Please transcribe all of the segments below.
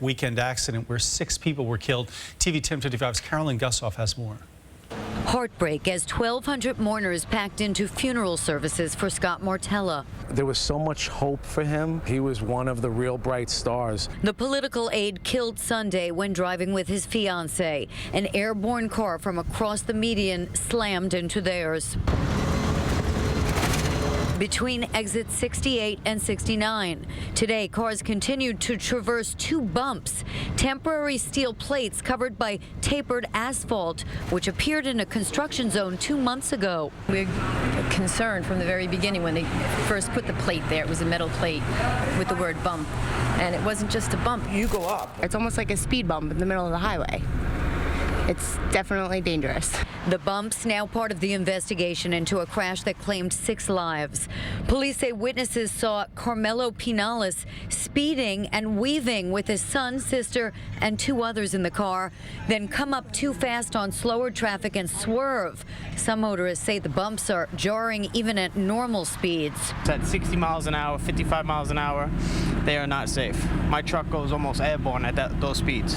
Weekend accident where 6 people were killed. TV 1055's Carolyn Gussoff has more. Heartbreak as 1,200 mourners packed into funeral services for Scott Martella. There was so much hope for him. He was one of the real bright stars. The political aide killed Sunday when driving with his fiancée. An airborne car from across the median slammed into theirs. Between exits 68 and 69. Today, cars continued to traverse 2 bumps, temporary steel plates covered by tapered asphalt, which appeared in a construction zone 2 months ago. We're concerned from the very beginning when they first put the plate there. It was a metal plate with the word bump, and it wasn't just a bump. You go up. It's almost like a speed bump in the middle of the highway. It's definitely dangerous. The bumps now part of the investigation into a crash that claimed 6 lives. Police say witnesses saw Carmelo Pinales speeding and weaving with his son, sister, and 2 others in the car, then come up too fast on slower traffic and swerve. Some motorists say the bumps are jarring even at normal speeds. At 60 miles an hour, 55 miles an hour, they are not safe. My truck goes almost airborne at those speeds.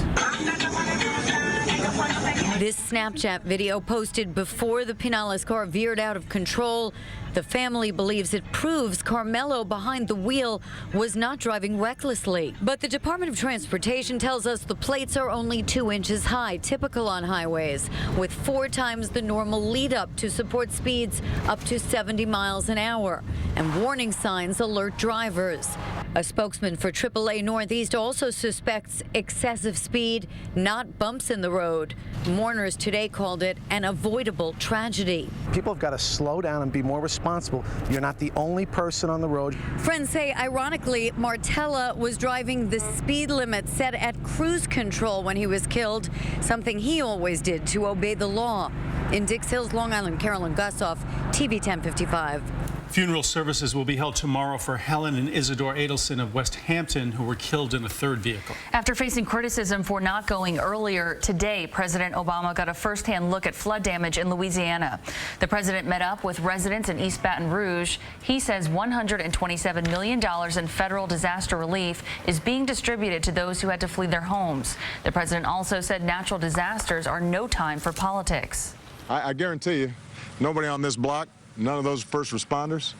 This Snapchat video posted before the Pinales car veered out of control. The family believes it proves Carmelo behind the wheel was not driving recklessly. But the Department of Transportation tells us the plates are only 2 inches high, typical on highways, with 4 times the normal lead up to support speeds up to 70 miles an hour. And warning signs alert drivers. A spokesman for AAA Northeast also suspects excessive speed, not bumps in the road. Mourners today called it an avoidable tragedy. People have got to slow down and be more responsible. You're not the only person on the road. Friends say, ironically, Martella was driving the speed limit set at cruise control when he was killed, something he always did to obey the law. In Dix Hills, Long Island, Carolyn Gussoff, TV 1055. Funeral services will be held tomorrow for Helen and Isidore Adelson of West Hampton, who were killed in a 3rd vehicle. After facing criticism for not going earlier today, President Obama got a first-hand look at flood damage in Louisiana. The president met up with residents in East Baton Rouge. He says $127 million in federal disaster relief is being distributed to those who had to flee their homes. The president also said natural disasters are no time for politics. I guarantee you, nobody on this block, none of those first responders,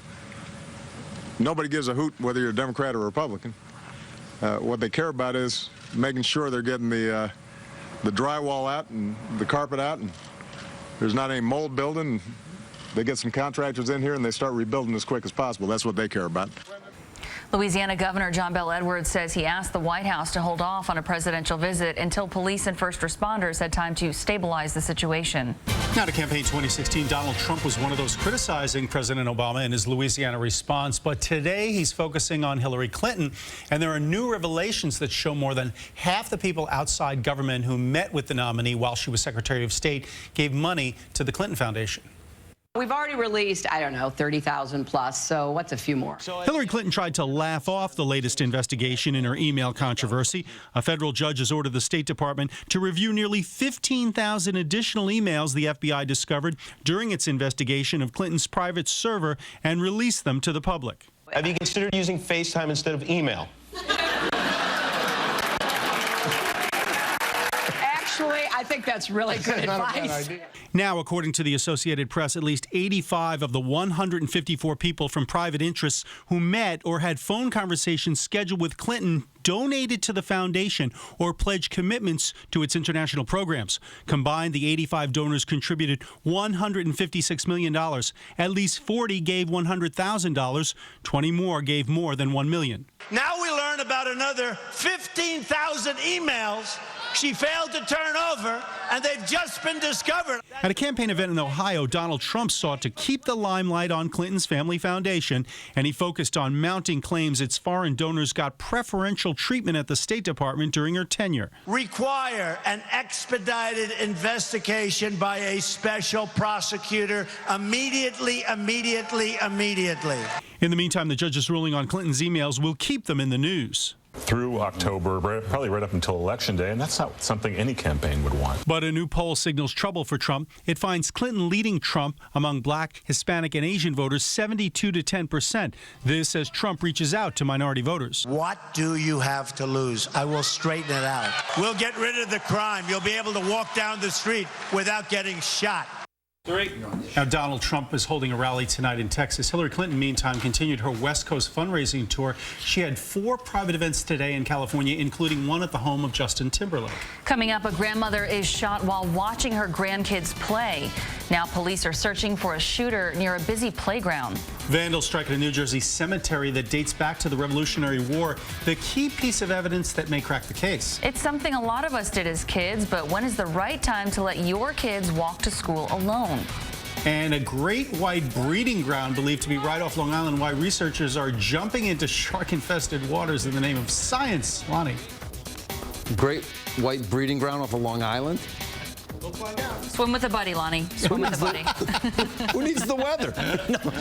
nobody gives a hoot whether you're a Democrat or a Republican. What they care about is making sure they're getting the drywall out and the carpet out, and there's not any mold building. They get some contractors in here and they start rebuilding as quick as possible. That's what they care about. Louisiana Governor John Bel Edwards says he asked the White House to hold off on a presidential visit until police and first responders had time to stabilize the situation. Now to campaign 2016, Donald Trump was one of those criticizing President Obama in his Louisiana response. But today he's focusing on Hillary Clinton. And there are new revelations that show more than half the people outside government who met with the nominee while she was Secretary of State gave money to the Clinton Foundation. We've already released, I don't know, 30,000 plus, so what's a few more? Hillary Clinton tried to laugh off the latest investigation in her email controversy. A federal judge has ordered the State Department to review nearly 15,000 additional emails the FBI discovered during its investigation of Clinton's private server and release them to the public. Have you considered using FaceTime instead of email? Actually, I think that's really good advice. Now, according to the Associated Press, at least 85 of the 154 people from private interests who met or had phone conversations scheduled with Clinton donated to the foundation or pledged commitments to its international programs. Combined, the 85 donors contributed $156 million. At least 40 gave $100,000. 20 more gave more than $1 million. Now we learn about another 15,000 emails she failed to turn over, and they've just been discovered. At a campaign event in Ohio, Donald Trump sought to keep the limelight on Clinton's family foundation, and he focused on mounting claims its foreign donors got preferential treatment at the State Department during her tenure. Require an expedited investigation by a special prosecutor immediately. In In the meantime, the judge's ruling on Clinton's emails will keep them in the news. through October, probably right up until Election Day, and that's not something any campaign would want. But a new poll signals trouble for Trump. It finds Clinton leading Trump among Black, Hispanic, and Asian voters 72 to 10%. This as Trump reaches out to minority voters. What do you have to lose? I will straighten it out. We'll get rid of the crime. You'll be able to walk down the street without getting shot. Now, Donald Trump is holding a rally tonight in Texas. Hillary Clinton, meantime, continued her West Coast fundraising tour. She had 4 private events today in California, including one at the home of Justin Timberlake. Coming up, a grandmother is shot while watching her grandkids play. Now police are searching for a shooter near a busy playground. Vandals strike at a New Jersey cemetery that dates back to the Revolutionary War, the key piece of evidence that may crack the case. It's something a lot of us did as kids, but when is the right time to let your kids walk to school alone? And a great white breeding ground believed to be right off Long Island. Why researchers are jumping into shark-infested waters in the name of science. Lonnie. Great white breeding ground off of Long Island? We'll find out. Swim with a buddy, Lonnie. Swim with a buddy. Who needs the weather?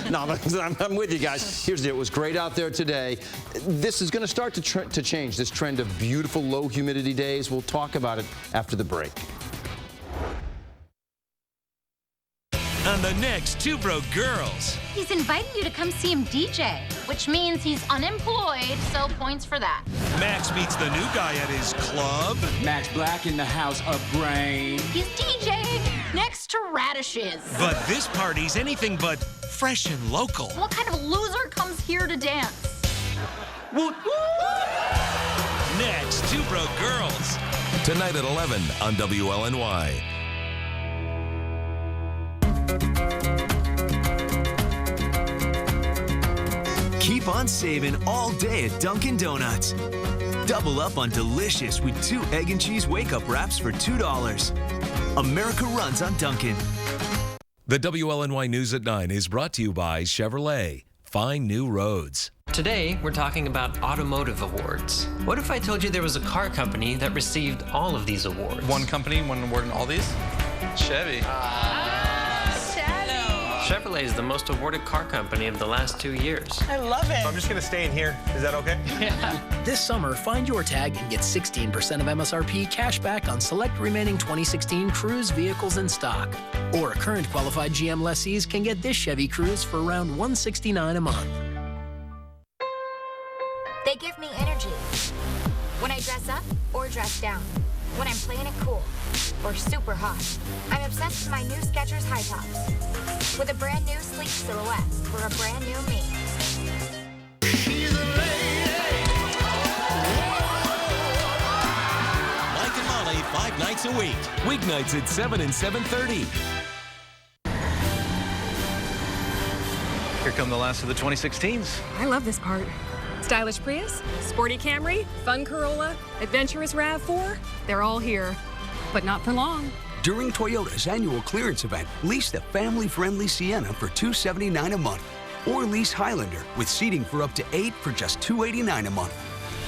No, I'm with you guys. Here's the deal. It was great out there today. This is going to start to change, this trend of beautiful low humidity days. We'll talk about it after the break. On the next Two Broke Girls. He's invited you to come see him DJ, which means he's unemployed, so points for that. Max meets the new guy at his club. Max Black in the house of brain. He's DJing next to radishes. But this party's anything but fresh and local. What kind of loser comes here to dance? Next, Two Broke Girls. Tonight at 11 on WLNY. Keep on saving all day at Dunkin' Donuts. Double up on delicious with 2 egg and cheese wake-up wraps for $2. America runs on Dunkin'. The WLNY News at 9 is brought to you by Chevrolet. Find new roads. Today, we're talking about automotive awards. What if I told you there was a car company that received all of these awards? One company, one award in all these? Chevy. Chevrolet is the most awarded car company of the last 2 years. I love it. I'm just going to stay in here. Is that okay? Yeah. This summer, find your tag and get 16% of MSRP cash back on select remaining 2016 Cruze vehicles in stock. Or current qualified GM lessees can get this Chevy Cruze for around $169 a month. They give me energy when I dress up or dress down, when I'm playing it cool or super hot. I'm obsessed with my new Skechers high tops with a brand new sleek silhouette for a brand new me. Mike and Molly 5 nights a week. Weeknights at 7 and 7:30. Here come the last of the 2016s. I love this part. Stylish Prius, sporty Camry, fun Corolla, adventurous RAV4, they're all here, but not for long. During Toyota's annual clearance event, lease the family-friendly Sienna for $279 a month, or lease Highlander with seating for up to 8 for just $289 a month.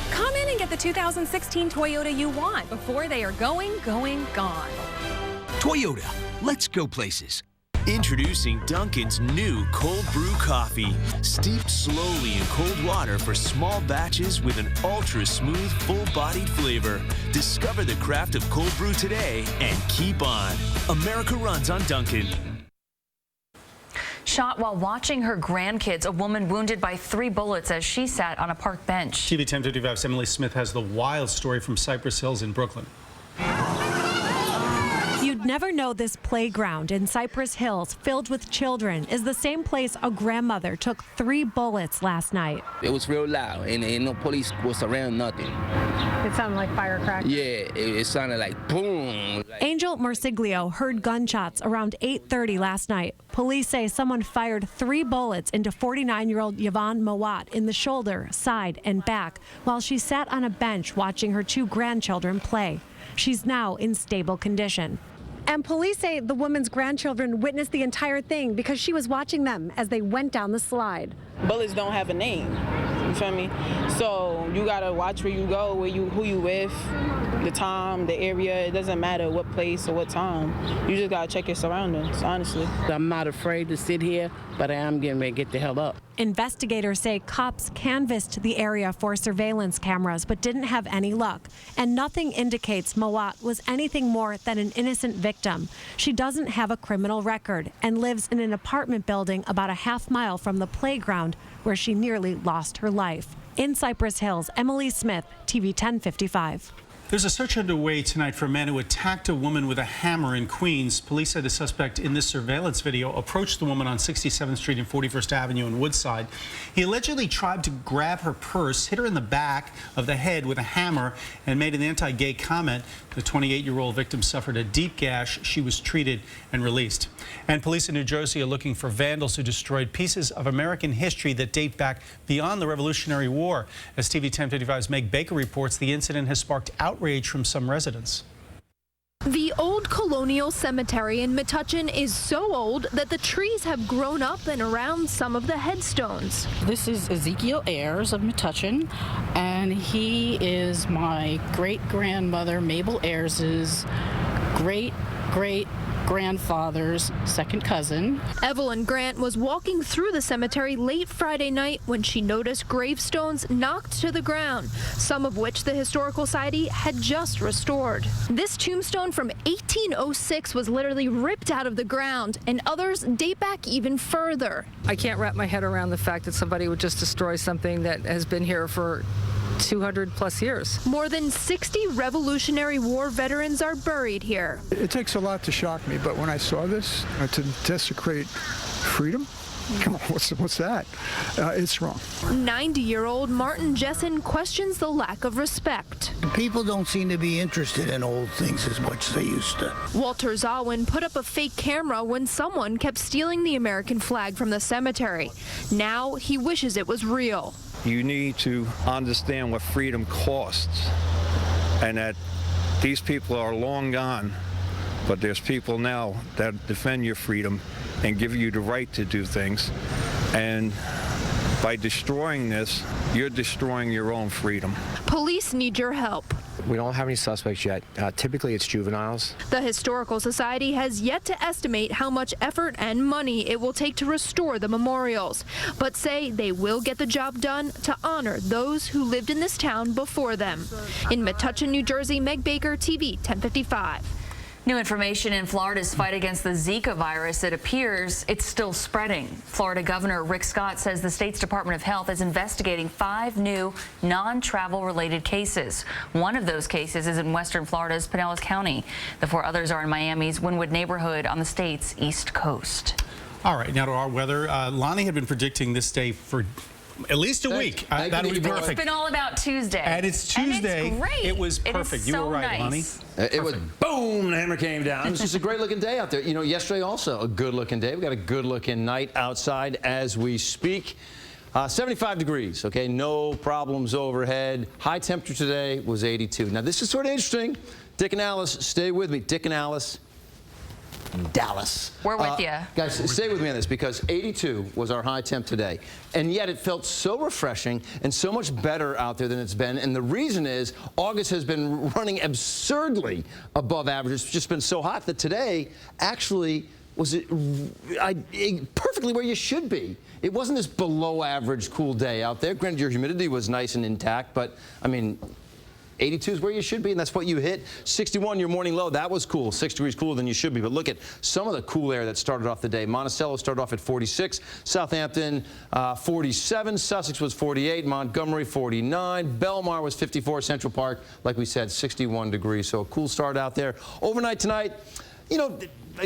Come in and get the 2016 Toyota you want before they are gone. Toyota, let's go places. Introducing Dunkin's new cold brew coffee. Steeped slowly in cold water for small batches with an ultra-smooth, full-bodied flavor. Discover the craft of cold brew today and keep on. America runs on Dunkin'. Shot while watching her grandkids, a woman wounded by 3 bullets as she sat on a park bench. TV 1055's Emily Smith has the wild story from Cypress Hills in Brooklyn. You'd never know this playground in Cypress Hills, filled with children, is the same place a grandmother took 3 bullets last night. It was real loud, and no police was around, nothing. It sounded like firecrackers. Yeah, it sounded like boom. Angel Marsiglio heard gunshots around 8:30 last night. Police say someone fired 3 bullets into 49-year-old Yvonne Mowat in the shoulder, side, and back while she sat on a bench watching her 2 grandchildren play. She's now in stable condition. And police say the woman's grandchildren witnessed the entire thing because she was watching them as they went down the slide. Bullets don't have a name, you feel me? So you gotta watch where you go, who you with, the time, the area. It doesn't matter what place or what time. You just gotta check your surroundings, honestly. I'm not afraid to sit here, but I am getting ready to get the hell up. Investigators say cops canvassed the area for surveillance cameras but didn't have any luck. And nothing indicates Mowat was anything more than an innocent victim. She doesn't have a criminal record and lives in an apartment building about a half-mile from the playground where she nearly lost her life. In Cypress Hills, Emily Smith, TV 1055. There's a search underway tonight for a man who attacked a woman with a hammer in Queens. Police said the suspect in this surveillance video approached the woman on 67th Street and 41st Avenue in Woodside. He allegedly tried to grab her purse, hit her in the back of the head with a hammer, and made an anti-gay comment. The 28-year-old victim suffered a deep gash. She was treated and released. And police in New Jersey are looking for vandals who destroyed pieces of American history that date back beyond the Revolutionary War. As TV 1055's Meg Baker reports, the incident has sparked outrage from some residents. The old colonial cemetery in Metuchen is so old that the trees have grown up and around some of the headstones. This is Ezekiel Ayers of Metuchen, and he is my great-grandmother Mabel Ayers' great-great-grandfather's second cousin. Evelyn Grant was walking through the cemetery late Friday night when she noticed gravestones knocked to the ground, some of which the Historical Society had just restored. This tombstone from 1806 was literally ripped out of the ground, and others date back even further. I can't wrap my head around the fact that somebody would just destroy something that has been here for 200+ years. More than 60 Revolutionary War veterans are buried here. It takes a lot to shock me, but when I saw this, to desecrate freedom, come on, what's that? It's wrong. 90-year-old Martin Jessen questions the lack of respect. People don't seem to be interested in old things as much as they used to. Walter Zawin put up a fake camera when someone kept stealing the American flag from the cemetery. Now he wishes it was real. You need to understand what freedom costs, and that these people are long gone, but there's people now that defend your freedom and give you the right to do things. And by destroying this, you're destroying your own freedom. Police need your help. We don't have any suspects yet. Typically, it's juveniles. The Historical Society has yet to estimate how much effort and money it will take to restore the memorials, but say they will get the job done to honor those who lived in this town before them. In Metuchen, New Jersey, Meg Baker, TV 1055. New information in Florida's fight against the Zika virus. It appears it's still spreading. Florida Governor Rick Scott says the state's Department of Health is investigating 5 new non-travel related cases. One of those cases is in western Florida's Pinellas County. The 4 others are in Miami's Wynwood neighborhood on the state's east coast. All right, now to our weather. Lonnie had been predicting this day for at least a week. That would be perfect. It's been all about Tuesday. And it's Tuesday. And it's great. It was perfect. You were right, Lonnie. It was boom, the hammer came down. It's just a great looking day out there. You know, yesterday also a good looking day. We got a good looking night outside as we speak. 75 degrees, okay, no problems overhead. High temperature today was 82. Now this is sort of interesting. Dick and Alice, stay with me. Dick and Alice. Dallas. We're with you. Guys, stay with me on this, because 82 was our high temp today. And yet it felt so refreshing and so much better out there than it's been. And the reason is August has been running absurdly above average. It's just been so hot that today actually was perfectly where you should be. It wasn't this below average cool day out there. Granted, your humidity was nice and intact, but I mean, 82 is where you should be, and that's what you hit. 61, your morning low, that was cool. 6 degrees cooler than you should be. But look at some of the cool air that started off the day. Monticello started off at 46. Southampton, 47. Sussex was 48. Montgomery, 49. Belmar was 54. Central Park, like we said, 61 degrees. So a cool start out there. Overnight tonight, you know,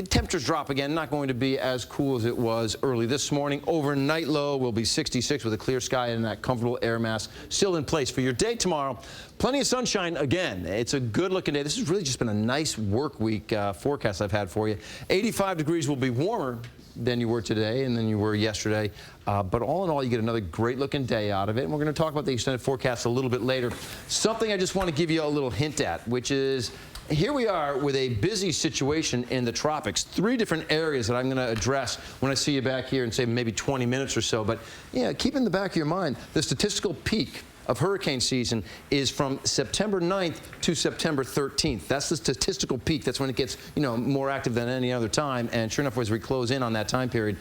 temperatures drop again, not going to be as cool as it was early this morning. Overnight low will be 66 with a clear sky and that comfortable air mass still in place for your day tomorrow. Plenty of sunshine again. It's a good looking day. This has really just been a nice work week forecast I've had for you. 85 degrees will be warmer than you were today and than you were yesterday. But all in all, you get another great looking day out of it. And we're going to talk about the extended forecast a little bit later. Something I just want to give you a little hint at, which is here we are with a busy situation in the tropics. 3 different areas that I'm going to address when I see you back here in, say, maybe 20 minutes or so. But yeah, keep in the back of your mind the statistical peak of hurricane season is from September 9th to September 13th. That's the statistical peak. That's when it gets, more active than any other time. And sure enough, as we close in on that time period,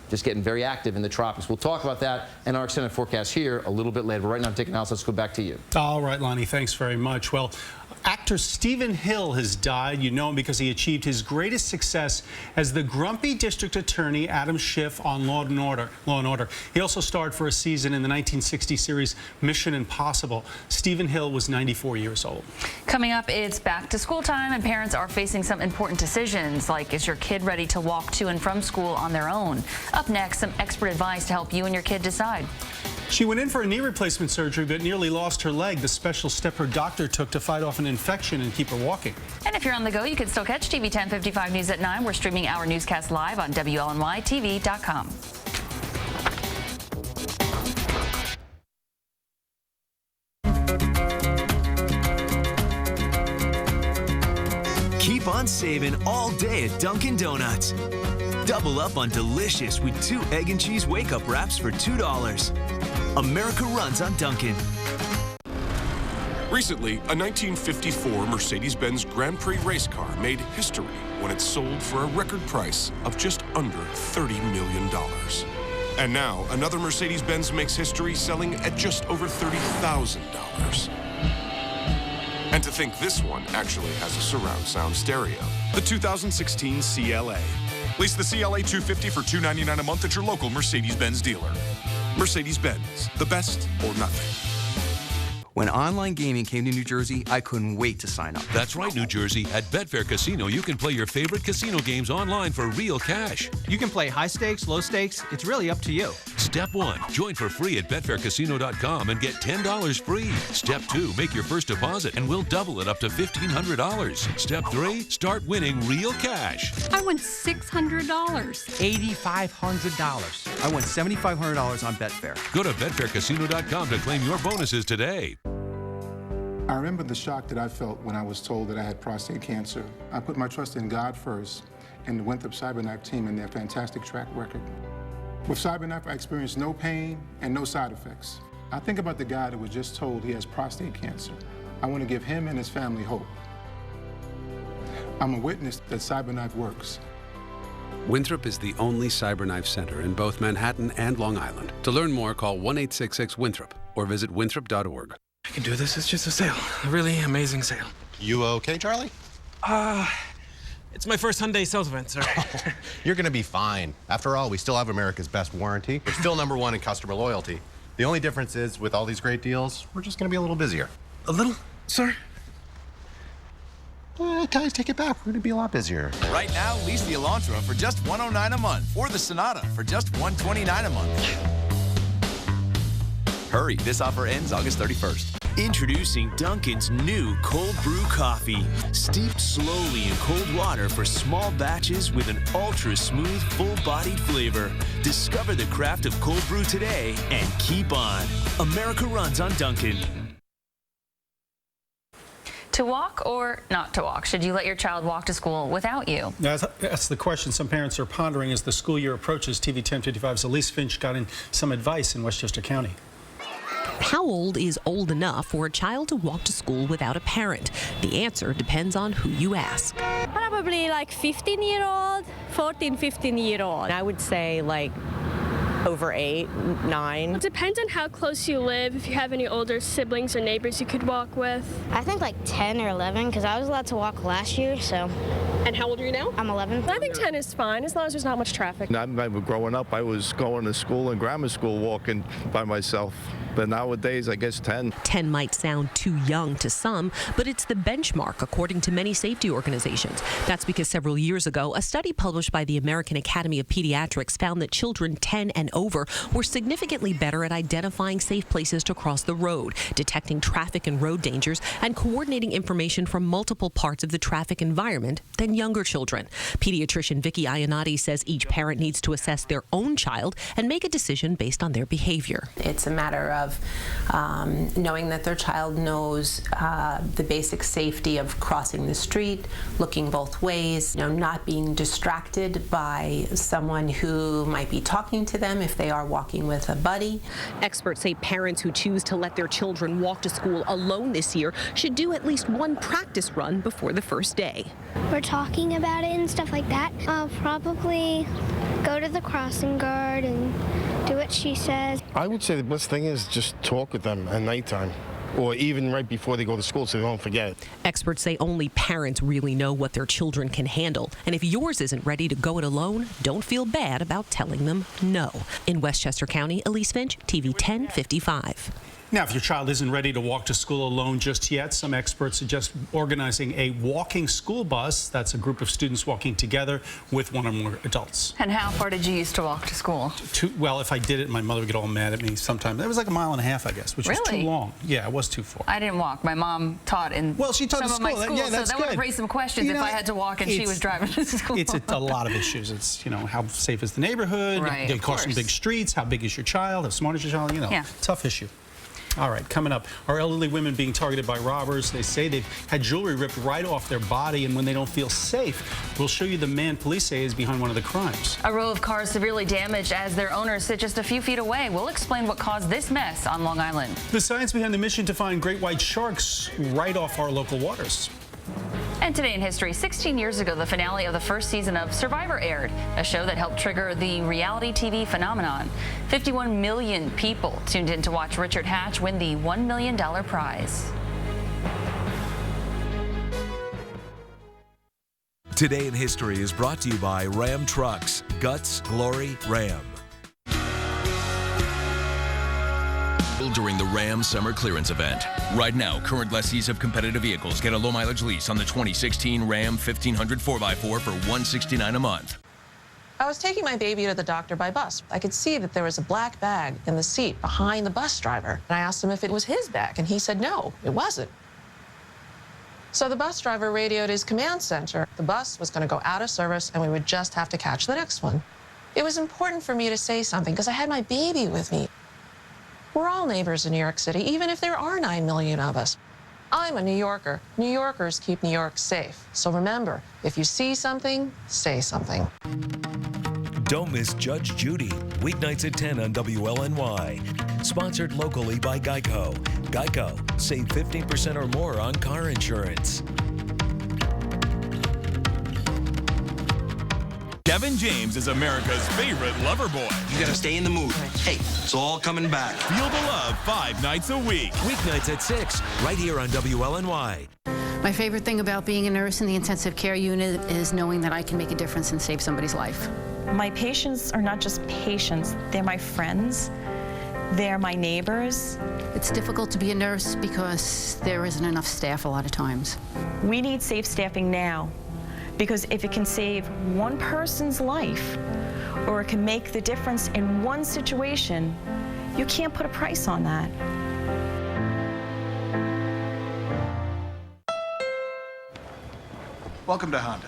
just getting very active in the tropics. We'll talk about that and our extended forecast here a little bit later. But right now, I'm taking Alice. Let's go back to you. All right, Lonnie, thanks very much. Well, actor Stephen Hill has died. You know him because he achieved his greatest success as the grumpy district attorney Adam Schiff on Law and Order. He also starred for a season in the 1960 series Mission Impossible. Stephen Hill was 94 years old. Coming up, it's back to school time, and parents are facing some important decisions, like is your kid ready to walk to and from school on their own? Up next, some expert advice to help you and your kid decide. She went in for a knee replacement surgery but nearly lost her leg. The special step her doctor took to fight off an infection and keep her walking. And if you're on the go, you can still catch TV 1055 News at 9. We're streaming our newscast live on WLNY-TV.com. Keep on saving all day at Dunkin' Donuts. Double up on delicious with 2 egg and cheese wake-up wraps for $2. America runs on Dunkin'. Recently, a 1954 Mercedes-Benz Grand Prix race car made history when it sold for a record price of just under $30 million. And now, another Mercedes-Benz makes history selling at just over $30,000. And to think this one actually has a surround sound stereo. The 2016 CLA. Lease the CLA 250 for $299 a month at your local Mercedes-Benz dealer. Mercedes-Benz, the best or nothing. When online gaming came to New Jersey, I couldn't wait to sign up. That's right, New Jersey. At Betfair Casino, you can play your favorite casino games online for real cash. You can play high stakes, low stakes. It's really up to you. Step 1, join for free at betfaircasino.com and get $10 free. Step 2, make your first deposit and we'll double it up to $1,500. Step 3, start winning real cash. I won $600. $8,500. I won $7,500 on Betfair. Go to betfaircasino.com to claim your bonuses today. I remember the shock that I felt when I was told that I had prostate cancer. I put my trust in God first and the Winthrop CyberKnife team and their fantastic track record. With CyberKnife, I experienced no pain and no side effects. I think about the guy that was just told he has prostate cancer. I want to give him and his family hope. I'm a witness that CyberKnife works. Winthrop is the only CyberKnife center in both Manhattan and Long Island. To learn more, call 1-866-WINTHROP or visit winthrop.org. I can do this. It's just a sale. A really amazing sale. You okay, Charlie? It's my first Hyundai sales event, sir. You're going to be fine. After all, we still have America's best warranty. We're still #1 in customer loyalty. The only difference is, with all these great deals, we're just going to be a little busier. A little, sir? Guys, take it back. We're going to be a lot busier. Right now, lease the Elantra for just $109 a month, or the Sonata for just $129 a month. Hurry, this offer ends August 31st. Introducing Dunkin's new cold brew coffee. Steeped slowly in cold water for small batches with an ultra-smooth, full-bodied flavor. Discover the craft of cold brew today and keep on. America runs on Dunkin'. To walk or not to walk? Should you let your child walk to school without you? That's the question some parents are pondering as the school year approaches. TV 1055's Elise Finch got in some advice in Westchester County. How old is old enough for a child to walk to school without a parent? The answer depends on who you ask. Probably like 15-year-old, 14, 15-year-old. I would say like over 8, 9. It depends on how close you live, if you have any older siblings or neighbors you could walk with. I think like 10 or 11, because I was allowed to walk last year, so. And how old are you now? I'm 11. I think 10 is fine, as long as there's not much traffic. I remember growing up, I was going to school and grammar school walking by myself. But nowadays, I guess 10. 10 might sound too young to some, but it's the benchmark according to many safety organizations. That's because several years ago, a study published by the American Academy of Pediatrics found that children 10 and over were significantly better at identifying safe places to cross the road, detecting traffic and road dangers, and coordinating information from multiple parts of the traffic environment than younger children. Pediatrician Vicki Ionati says each parent needs to assess their own child and make a decision based on their behavior. It's a matter of knowing that their child knows the basic safety of crossing the street, looking both ways, not being distracted by someone who might be talking to them if they are walking with a buddy. Experts say parents who choose to let their children walk to school alone this year should do at least one practice run before the first day. We're talking about it and stuff like that. I'll probably go to the crossing guard and do what she says. I would say the best thing is just talk with them at nighttime, or even right before they go to school so they don't forget. Experts say only parents really know what their children can handle. And if yours isn't ready to go it alone, don't feel bad about telling them no. In Westchester County, Elise Finch, TV 1055. Now, if your child isn't ready to walk to school alone just yet, some experts suggest organizing a walking school bus. That's a group of students walking together with one or more adults. And how far did you used to walk to school? Well, if I did it, my mother would get all mad at me sometimes. It was like 1.5 miles, I guess, which was too long. Yeah, it was too far. I didn't walk. My mom taught in she taught some of my schools, Yeah, that's so that would have raised some questions if I had to walk and she was driving to school. It's a lot of issues. It's, how safe is the neighborhood? Right, They crossing big streets. How big is your child? How smart is your child? Tough issue. All right, coming up, are elderly women being targeted by robbers? They say they've had jewelry ripped right off their body, and when they don't feel safe, we'll show you the man police say is behind one of the crimes. A row of cars severely damaged as their owners sit just a few feet away. We'll explain what caused this mess on Long Island. The science behind the mission to find great white sharks right off our local waters. And today in history, 16 years ago, the finale of the first season of Survivor aired, a show that helped trigger the reality TV phenomenon. 51 million people tuned in to watch Richard Hatch win the $1 million prize. Today in history is brought to you by Ram Trucks. Guts, glory, Ram. During the Ram Summer Clearance Event. Right now, current lessees of competitive vehicles get a low-mileage lease on the 2016 Ram 1500 4x4 for $169 a month. I was taking my baby to the doctor by bus. I could see that there was a black bag in the seat behind the bus driver. And I asked him if it was his bag, and he said no, it wasn't. So the bus driver radioed his command center. The bus was going to go out of service, and we would just have to catch the next one. It was important for me to say something because I had my baby with me. We're all neighbors in New York City, even if there are 9 million of us. I'm a New Yorker. New Yorkers keep New York safe. So remember, if you see something, say something. Don't miss Judge Judy, weeknights at 10 on WLNY. Sponsored locally by Geico. Geico, save 15% or more on car insurance. Kevin James is America's favorite lover boy. You gotta stay in the mood. Hey, it's all coming back. Feel the love 5 nights a week. Weeknights at 6, right here on WLNY. My favorite thing about being a nurse in the intensive care unit is knowing that I can make a difference and save somebody's life. My patients are not just patients, they're my friends, they're my neighbors. It's difficult to be a nurse because there isn't enough staff a lot of times. We need safe staffing now. Because if it can save one person's life, or it can make the difference in one situation, you can't put a price on that. Welcome to Honda.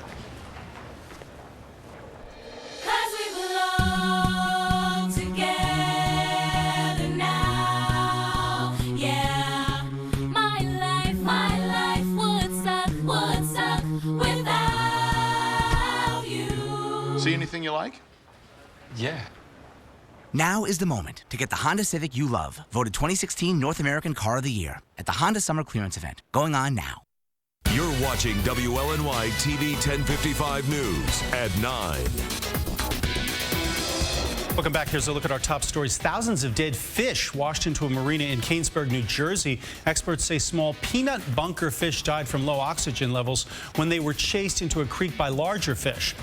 See anything you like? Yeah. Now is the moment to get the Honda Civic you love, voted 2016 North American Car of the Year at the Honda Summer Clearance Event, going on now. You're watching WLNY TV 1055 News at 9. Welcome back. Here's a look at our top stories. Thousands of dead fish washed into a marina in Canesburg, New Jersey. Experts say small peanut bunker fish died from low oxygen levels when they were chased into a creek by larger fish.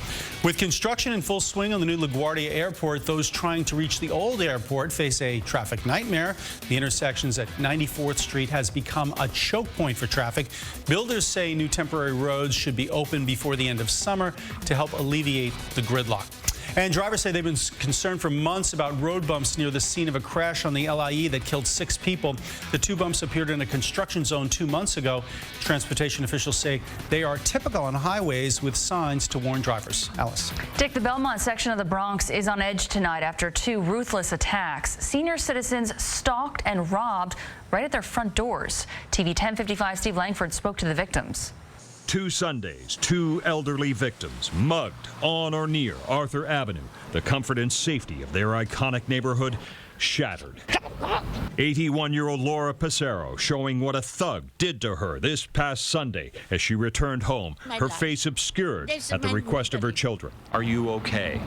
With construction in full swing on the new LaGuardia Airport, those trying to reach the old airport face a traffic nightmare. The intersections at 94th Street has become a choke point for traffic. Builders say new temporary roads should be open before the end of summer to help alleviate the gridlock. And drivers say they've been concerned for months about road bumps near the scene of a crash on the LIE that killed 6 people. The 2 bumps appeared in a construction zone 2 months ago. Transportation officials say they are typical on highways with signs to warn drivers. Alice. Dick, the Belmont section of the Bronx is on edge tonight after 2 ruthless attacks. Senior citizens stalked and robbed right at their front doors. TV 1055's Steve Langford spoke to the victims. 2 Sundays, 2 elderly victims mugged on or near Arthur Avenue. The comfort and safety of their iconic neighborhood shattered. 81-year-old Laura Passero showing what a thug did to her this past Sunday as she returned home, her face obscured at the request of her children. Are you okay?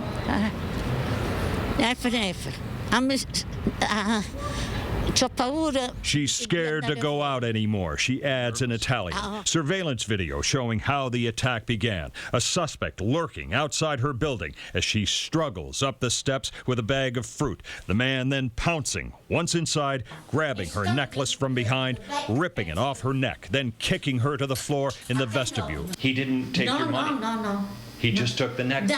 She's scared to go out anymore, she adds in Italian. Surveillance video showing how the attack began. A suspect lurking outside her building as she struggles up the steps with a bag of fruit. The man then pouncing. Once inside, grabbing her necklace from behind, ripping it off her neck, then kicking her to the floor in the vestibule. He didn't take your money? No. He just took the necklace?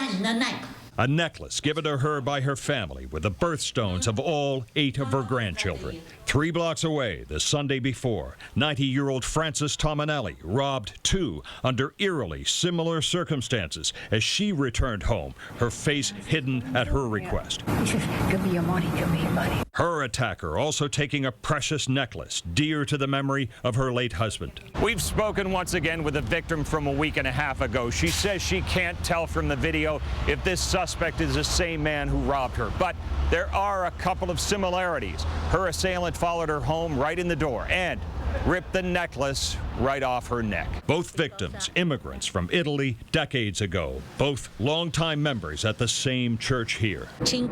A necklace given to her by her family with the birthstones of all 8 of her grandchildren. 3 blocks away, the Sunday before, 90-year-old Frances Tominelli robbed 2 under eerily similar circumstances as she returned home, her face hidden at her request. He says, give me your money, give me your money. Her attacker also taking a precious necklace dear to the memory of her late husband. We've spoken once again with a victim from a week and a half ago. She says she can't tell from the video if this suspect is the same man who robbed her, but there are a couple of similarities. Her assailant followed her home right in the door and ripped the necklace right off her neck. Both victims, immigrants from Italy decades ago, both longtime members at the same church here. 50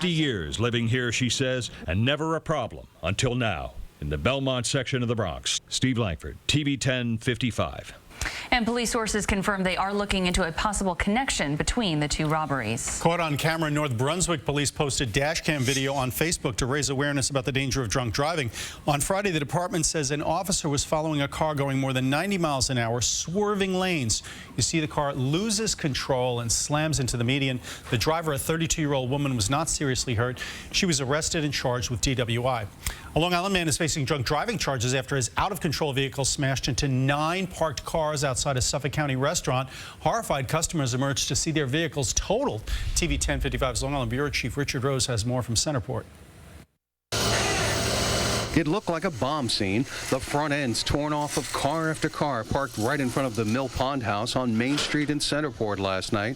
years living here, she says, and never a problem until now. In the Belmont section of the Bronx, Steve Langford, TV 1055. And police sources confirm they are looking into a possible connection between the 2 robberies. Caught on camera in North Brunswick, police posted dash cam video on Facebook to raise awareness about the danger of drunk driving. On Friday, the department says an officer was following a car going more than 90 miles an hour, swerving lanes. You see the car loses control and slams into the median. The driver, a 32-year-old woman, was not seriously hurt. She was arrested and charged with DWI. A Long Island man is facing drunk driving charges after his out-of-control vehicle smashed into 9 parked cars outside a Suffolk County restaurant. Horrified customers emerged to see their vehicles totaled. TV 1055's Long Island Bureau Chief Richard Rose has more from Centerport. It looked like a bomb scene. The front ends torn off of car after car parked right in front of the Mill Pond House on Main Street in Centerport last night.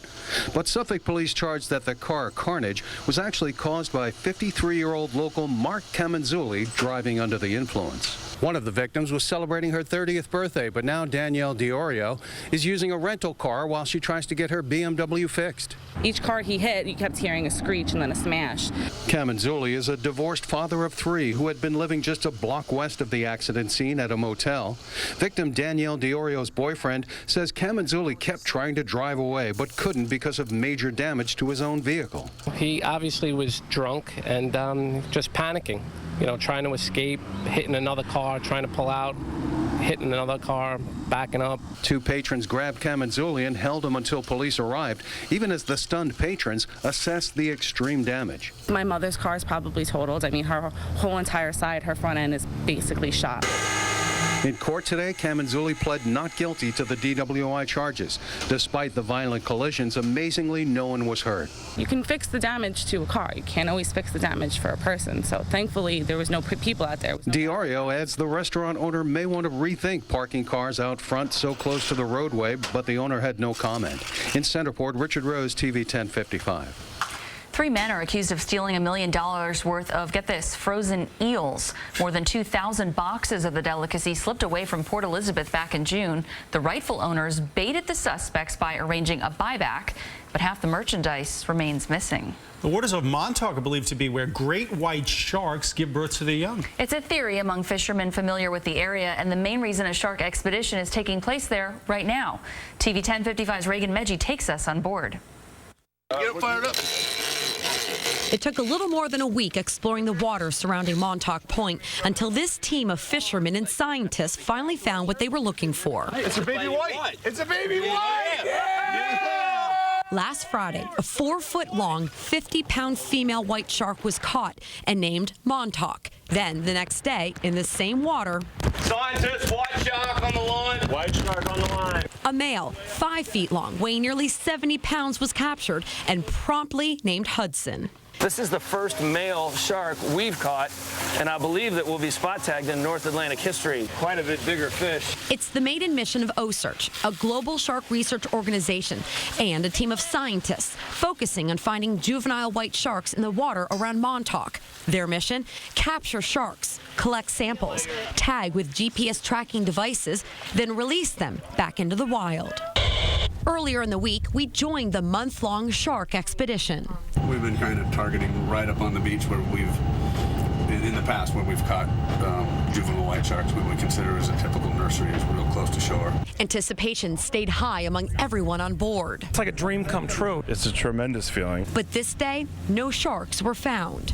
But Suffolk police charged that the car carnage was actually caused by 53-year-old local Mark Camanzulli driving under the influence. One of the victims was celebrating her 30th birthday, but now Danielle Diorio is using a rental car while she tries to get her BMW fixed. Each car he hit, you kept hearing a screech and then a smash. Camanzulli is a divorced father of 3 who had been living just a block west of the accident scene at a motel. Victim Danielle Diorio's boyfriend says Camanzulli kept trying to drive away but couldn't because of major damage to his own vehicle. He obviously was drunk and just panicking, trying to escape, hitting another car, trying to pull out, hitting another car, backing up. 2 patrons grabbed Camanzulli and held him until police arrived, even as the stunned patrons assessed the extreme damage. My mother's car is probably totaled. I mean, her whole entire side, her front end is basically shot. In court today, Camanzulli pled not guilty to the DWI charges. Despite the violent collisions, amazingly, no one was hurt. You can fix the damage to a car. You can't always fix the damage for a person. So thankfully, there was no people out there. Diorio adds the restaurant owner may want to rethink parking cars out front so close to the roadway, but the owner had no comment. In Centerport, Richard Rose, TV 1055. 3 men are accused of stealing $1 million worth of, get this, frozen eels. More than 2,000 boxes of the delicacy slipped away from Port Elizabeth back in June. The rightful owners baited the suspects by arranging a buyback, but half the merchandise remains missing. The waters of Montauk are believed to be where great white sharks give birth to their young. It's a theory among fishermen familiar with the area, and the main reason a shark expedition is taking place there right now. TV 1055's Reagan Medji takes us on board. Get fired up. It took a little more than a week exploring the water surrounding Montauk Point until this team of fishermen and scientists finally found what they were looking for. It's a baby white. It's a baby white. Yeah. Last Friday, a 4-foot-long, 50-pound female white shark was caught and named Montauk. Then, the next day, in the same water, Scientists, white shark on the line. White shark on the line. a male, 5 feet long, weighing nearly 70 pounds, was captured and promptly named Hudson. This is the first male shark we've caught, and I believe that will be spot tagged in North Atlantic history. Quite a bit bigger fish. It's the maiden mission of OSearch, a global shark research organization, and a team of scientists focusing on finding juvenile white sharks in the water around Montauk. Their mission? Capture sharks, collect samples, tag with GPS tracking devices, then release them back into the wild. Earlier in the week, we joined the month-long shark expedition. We've been kind of targeting right up on the beach where in the past, where we've caught juvenile white sharks, we would consider as a typical nursery, is real close to shore. Anticipation stayed high among everyone on board. It's like a dream come true. It's a tremendous feeling. But this day, no sharks were found.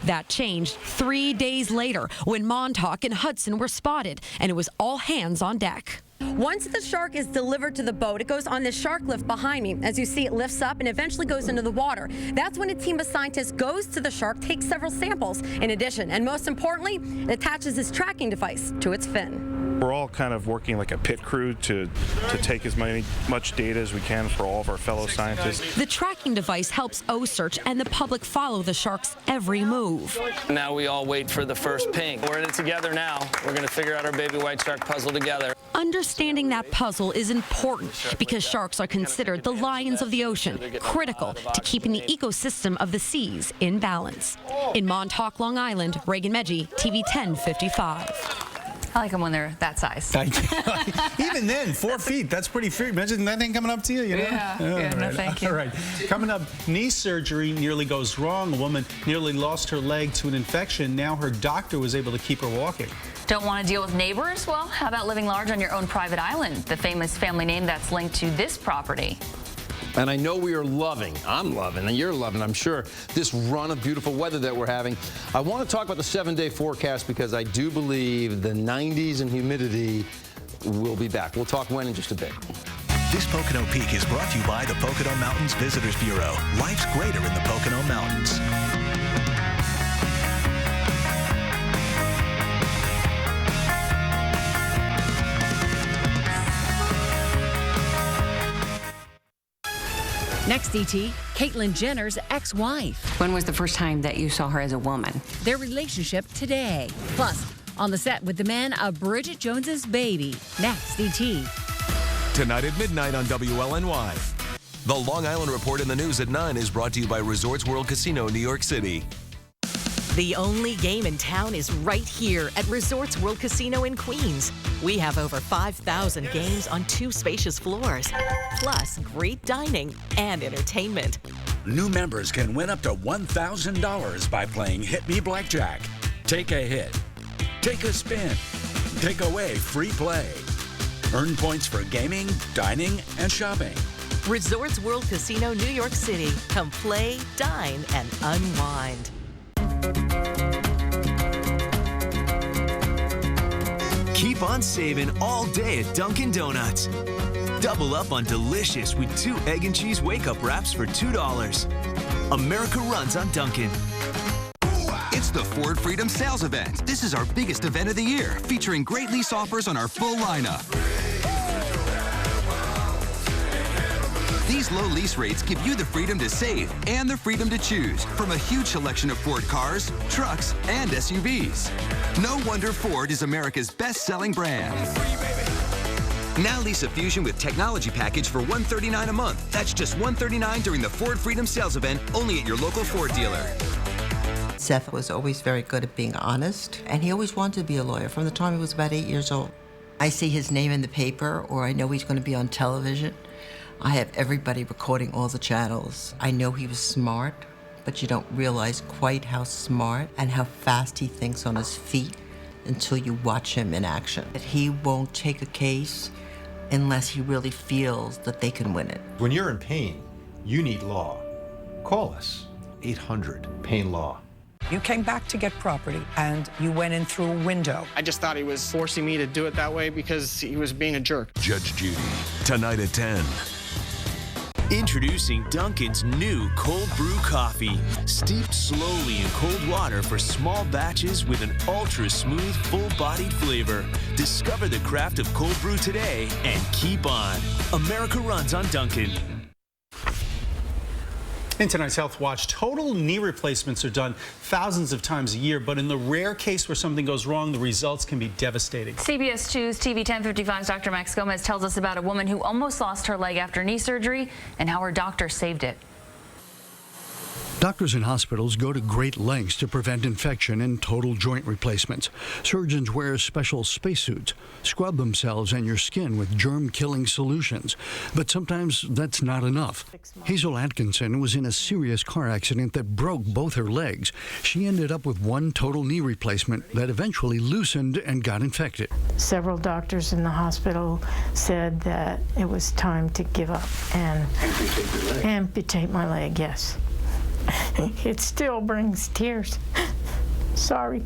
That changed 3 days later when Montauk and Hudson were spotted, and it was all hands on deck. Once the shark is delivered to the boat, it goes on this shark lift behind me. As you see, it lifts up and eventually goes into the water. That's when a team of scientists goes to the shark, takes several samples in addition, and most importantly, it attaches this tracking device to its fin. We're all kind of working like a pit crew to take as much data as we can for all of our fellow scientists. The tracking device helps OSearch and the public follow the shark's every move. Now we all wait for the first ping. We're in it together now. We're going to figure out our baby white shark puzzle together. Understanding that puzzle is important because sharks are considered the lions of the ocean, critical to keeping the ecosystem of the seas in balance. In Montauk, Long Island, Reagan Medji, TV 1055. I like them when they're that size. Even then, 4 feet, that's pretty free. Imagine that thing coming up to you, you know? Yeah, no thank you. All right, coming up, knee surgery nearly goes wrong. A woman nearly lost her leg to an infection. Now her doctor was able to keep her walking. Don't want to deal with neighbors? Well, how about living large on your own private island? The famous family name that's linked to this property. And I know we are loving, I'm loving, and you're loving, I'm sure, this run of beautiful weather that we're having. I want to talk about the 7-day forecast because I do believe the 90s and humidity will be back. We'll talk when in just a bit. This Pocono Peak is brought to you by the Pocono Mountains Visitors Bureau. Life's greater in the Pocono Mountains. Next, DT, Caitlyn Jenner's ex-wife. When was the first time that you saw her as a woman? Their relationship today. Plus, on the set with the man of Bridget Jones's baby. Next, DT. Tonight at midnight on WLNY. The Long Island Report in the News at 9 is brought to you by Resorts World Casino, New York City. The only game in town is right here at Resorts World Casino in Queens. We have over 5,000 games on 2 spacious floors, plus great dining and entertainment. New members can win up to $1,000 by playing Hit Me Blackjack. Take a hit, take a spin, take away free play. Earn points for gaming, dining, and shopping. Resorts World Casino, New York City. Come play, dine, and unwind. Keep on saving all day at Dunkin' Donuts. Double up on delicious with 2 egg and cheese wake-up wraps for $2. America runs on Dunkin'. It's the Ford Freedom Sales Event. This is our biggest event of the year, featuring great lease offers on our full lineup. These low lease rates give you the freedom to save and the freedom to choose from a huge selection of Ford cars, trucks, and SUVs. No wonder Ford is America's best-selling brand. Now lease a Fusion with technology package for $139 a month. That's just $139 during the Ford Freedom Sales Event, only at your local Ford dealer. Seth was always very good at being honest, and he always wanted to be a lawyer from the time he was about 8 years old. I see his name in the paper, or I know he's going to be on television. I have everybody recording all the channels. I know he was smart, but you don't realize quite how smart and how fast he thinks on his feet until you watch him in action. He won't take a case unless he really feels that they can win it. When you're in pain, you need law. Call us, 800-PAIN-LAW. You came back to get property, and you went in through a window. I just thought he was forcing me to do it that way because he was being a jerk. Judge Judy, tonight at 10. Introducing Dunkin's new cold brew coffee, steeped slowly in cold water for small batches with an ultra-smooth, full-bodied flavor. Discover the craft of cold brew today and keep on. America runs on Dunkin'. In tonight's Health Watch, total knee replacements are done thousands of times a year, but in the rare case where something goes wrong, the results can be devastating. CBS 2's TV 1055's Dr. Max Gomez tells us about a woman who almost lost her leg after knee surgery and how her doctor saved it. Doctors and hospitals go to great lengths to prevent infection and total joint replacements. Surgeons wear special spacesuits, scrub themselves and your skin with germ-killing solutions. But sometimes that's not enough. Hazel Atkinson was in a serious car accident that broke both her legs. She ended up with one total knee replacement that eventually loosened and got infected. Several doctors in the hospital said that it was time to give up and amputate my leg, yes. It still brings tears. Sorry.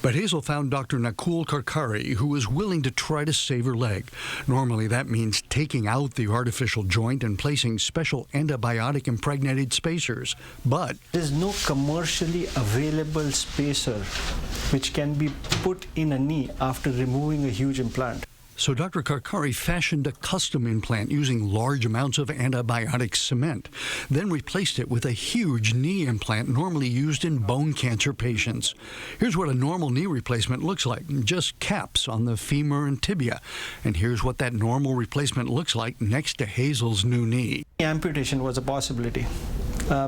But Hazel found Dr. Nakul Karkari, who was willing to try to save her leg. Normally, that means taking out the artificial joint and placing special antibiotic-impregnated spacers. But there's no commercially available spacer which can be put in a knee after removing a huge implant. So Dr. Karkari fashioned a custom implant using large amounts of antibiotic cement, then replaced it with a huge knee implant normally used in bone cancer patients. Here's what a normal knee replacement looks like, just caps on the femur and tibia. And here's what that normal replacement looks like next to Hazel's new knee. Amputation was a possibility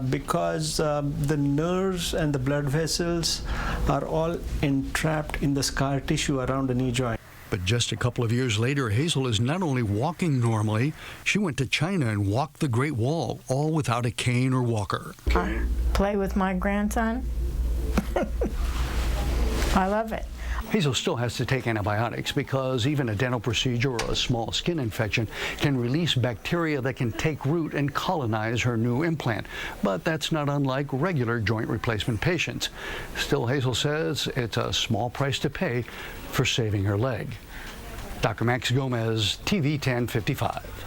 because the nerves and the blood vessels are all entrapped in the scar tissue around the knee joint. But just a couple of years later, Hazel is not only walking normally, she went to China and walked the Great Wall, all without a cane or walker. I play with my grandson. I love it. Hazel still has to take antibiotics because even a dental procedure or a small skin infection can release bacteria that can take root and colonize her new implant. But that's not unlike regular joint replacement patients. Still, Hazel says it's a small price to pay for saving her leg. Dr. Max Gomez, TV 1055.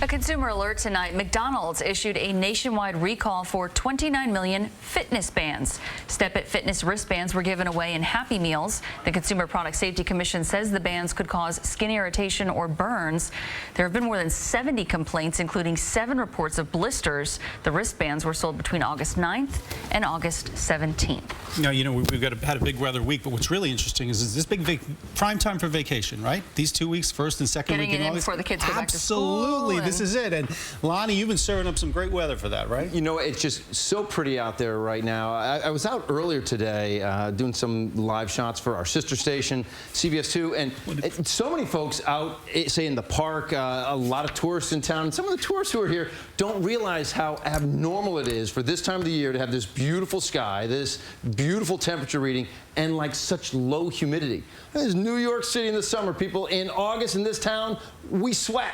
A consumer alert tonight. McDonald's issued a nationwide recall for 29 million fitness bands. Step-It fitness wristbands were given away in Happy Meals. The Consumer Product Safety Commission says the bands could cause skin irritation or burns. There have been more than 70 complaints, including 7 reports of blisters. The wristbands were sold between August 9th and August 17th. Now, you know, we've had a big weather week, but what's really interesting is this big prime time for vacation, right? These 2 weeks, first and second week in August. Before the kids go back to school. Absolutely. This is it. And Lonnie, you've been serving up some great weather for that, right? You know, it's just so pretty out there right now. I was out earlier today doing some live shots for our sister station, CBS 2, and so many folks out, say, in the park, a lot of tourists in town. And some of the tourists who are here don't realize how abnormal it is for this time of the year to have this beautiful sky, this beautiful temperature reading, and like such low humidity. There's New York City in the summer, people. In August in this town, we sweat.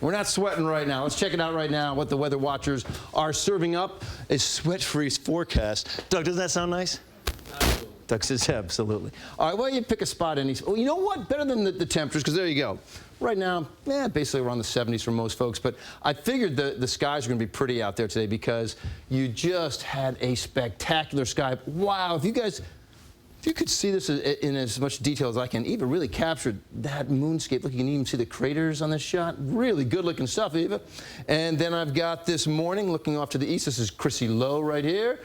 We're not sweating right now. Let's check it out right now, what the weather watchers are serving up. A sweat-free forecast. Doug, doesn't that sound nice? Doug says absolutely. All right, well, you pick a spot. Well, you know what? Better than the temperatures, because there you go. Right now, basically around the 70s for most folks, but I figured the skies are going to be pretty out there today because you just had a spectacular sky. Wow, if you could see this in as much detail as I can, Eva really captured that moonscape. Look, you can even see the craters on this shot. Really good-looking stuff, Eva. And then I've got this morning, looking off to the east, this is Chrissy Lowe right here.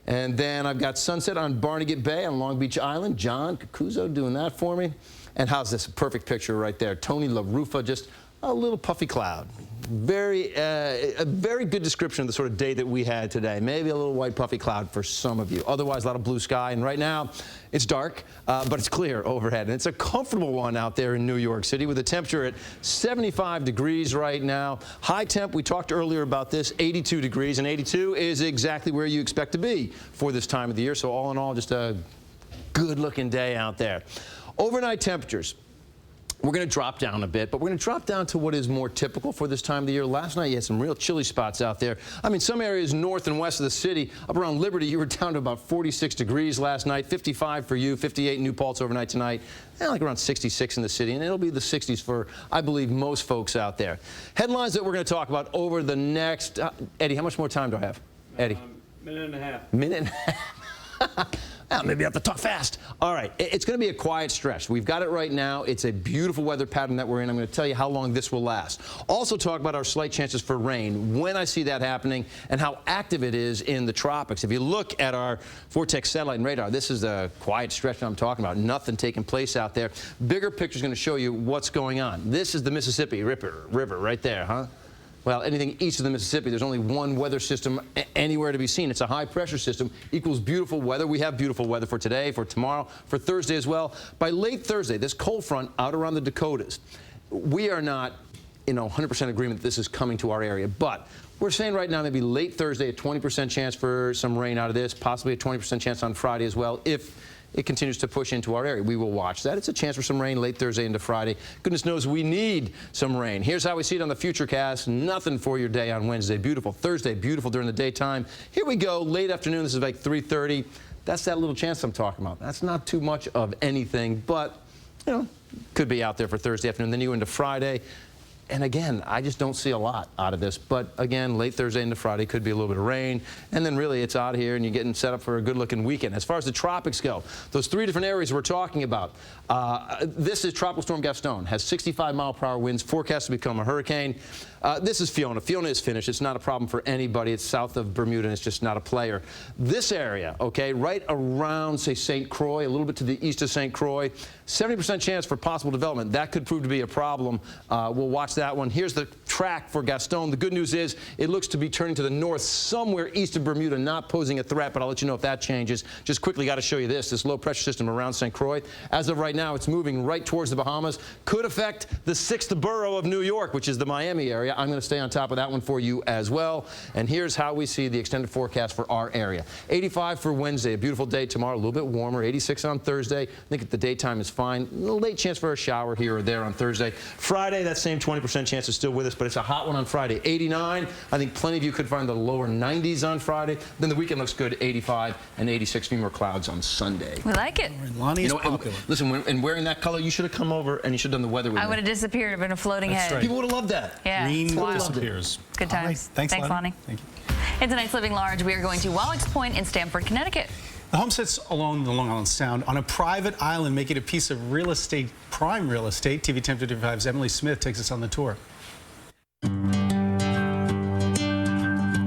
And then I've got sunset on Barnegat Bay on Long Beach Island. John Cacuzo doing that for me. And how's this? A perfect picture right there. Tony La Rufa, just a little puffy cloud. A very good description of the sort of day that we had today. Maybe a little white puffy cloud for some of you. Otherwise, a lot of blue sky. And right now, it's dark, but it's clear overhead. And it's a comfortable one out there in New York City with a temperature at 75 degrees right now. High temp, we talked earlier about this, 82 degrees. And 82 is exactly where you expect to be for this time of the year. So all in all, just a good-looking day out there. Overnight temperatures. We're going to drop down a bit, but we're going to drop down to what is more typical for this time of the year. Last night, you had some real chilly spots out there. I mean, some areas north and west of the city, up around Liberty, you were down to about 46 degrees last night, 55 for you, 58 in New Paltz overnight tonight, and like around 66 in the city, and it'll be the 60s for, I believe, most folks out there. Headlines that we're going to talk about over the next, Eddie, how much more time do I have? Eddie? Minute and a half. Minute and a half. Well, maybe I have to talk fast. All right, it's going to be a quiet stretch. We've got it right now. It's a beautiful weather pattern that we're in. I'm going to tell you how long this will last. Also talk about our slight chances for rain, when I see that happening, and how active it is in the tropics. If you look at our vortex satellite and radar, this is the quiet stretch that I'm talking about. Nothing taking place out there. Bigger picture is going to show you what's going on. This is the Mississippi River right there, huh? Well, anything east of the Mississippi, there's only one weather system anywhere to be seen. It's a high-pressure system, equals beautiful weather. We have beautiful weather for today, for tomorrow, for Thursday as well. By late Thursday, this cold front out around the Dakotas, we are not, 100% agreement that this is coming to our area, but we're saying right now maybe late Thursday, a 20% chance for some rain out of this, possibly a 20% chance on Friday as well, if it continues to push into our area. We will watch that. It's a chance for some rain late Thursday into Friday. Goodness knows we need some rain. Here's how we see it on the Futurecast. Nothing for your day on Wednesday. Beautiful. Thursday, beautiful during the daytime. Here we go. Late afternoon. This is like 3:30. That's that little chance I'm talking about. That's not too much of anything, but, could be out there for Thursday afternoon. Then you into Friday. And again, I just don't see a lot out of this. But again, late Thursday into Friday could be a little bit of rain. And then really it's out here and you're getting set up for a good-looking weekend. As far as the tropics go, those 3 different areas we're talking about, this is Tropical Storm Gaston. Has 65-mile-per-hour winds, forecast to become a hurricane. This is Fiona. Fiona is finished. It's not a problem for anybody. It's south of Bermuda, and it's just not a player. This area, okay, right around, say, St. Croix, a little bit to the east of St. Croix, 70% chance for possible development. That could prove to be a problem. We'll watch that one. Here's the track for Gaston. The good news is it looks to be turning to the north somewhere east of Bermuda, not posing a threat, but I'll let you know if that changes. Just quickly got to show you this low-pressure system around St. Croix. As of right now, it's moving right towards the Bahamas. Could affect the 6th borough of New York, which is the Miami area. I'm going to stay on top of that one for you as well. And here's how we see the extended forecast for our area. 85 for Wednesday, a beautiful day tomorrow, a little bit warmer. 86 on Thursday. I think at the daytime is fine. A little late chance for a shower here or there on Thursday. Friday, that same 20% chance is still with us, but it's a hot one on Friday. 89. I think plenty of you could find the lower 90s on Friday. Then the weekend looks good. 85 and 86. Few more clouds on Sunday. We like it. Lonnie is popular. Listen, and wearing that color, you should have come over and you should have done the weather with me. I would have disappeared. I've been a floating head. Right. People would have loved that. Yeah. Green disappears. Good times. Right. Thanks, Lonnie. Thank you. In tonight's Living Large, we are going to Wallace Point in Stamford, Connecticut. The home sits along the Long Island Sound on a private island, making it a piece of real estate, prime real estate. TV 1055's Emily Smith takes us on the tour.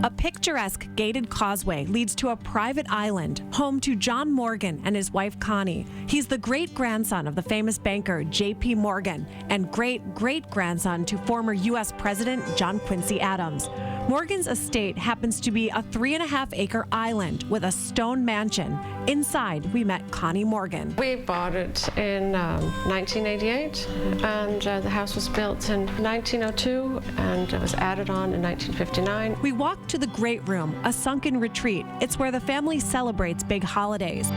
A picturesque gated causeway leads to a private island, home to John Morgan and his wife Connie. He's the great-grandson of the famous banker J.P. Morgan and great-great-grandson to former U.S. President John Quincy Adams. Morgan's estate happens to be a 3.5-acre island with a stone mansion. Inside, we met Connie Morgan. We bought it in 1988, and the house was built in 1902, and it was added on in 1959. We walked to the Great Room, a sunken retreat. It's where the family celebrates big holidays.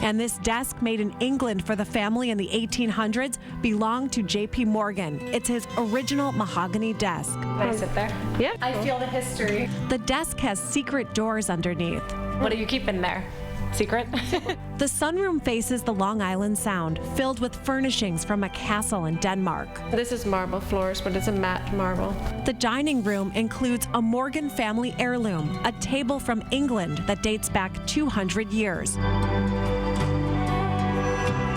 And this desk, made in England for the family in the 1800s, belonged to J.P. Morgan. It's his original mahogany desk. Can I sit there? Yeah. I feel the history. The desk has secret doors underneath. What are you keeping there? Secret? The sunroom faces the Long Island Sound, filled with furnishings from a castle in Denmark. This is marble floors, but it's a matte marble. The dining room includes a Morgan family heirloom, a table from England that dates back 200 years.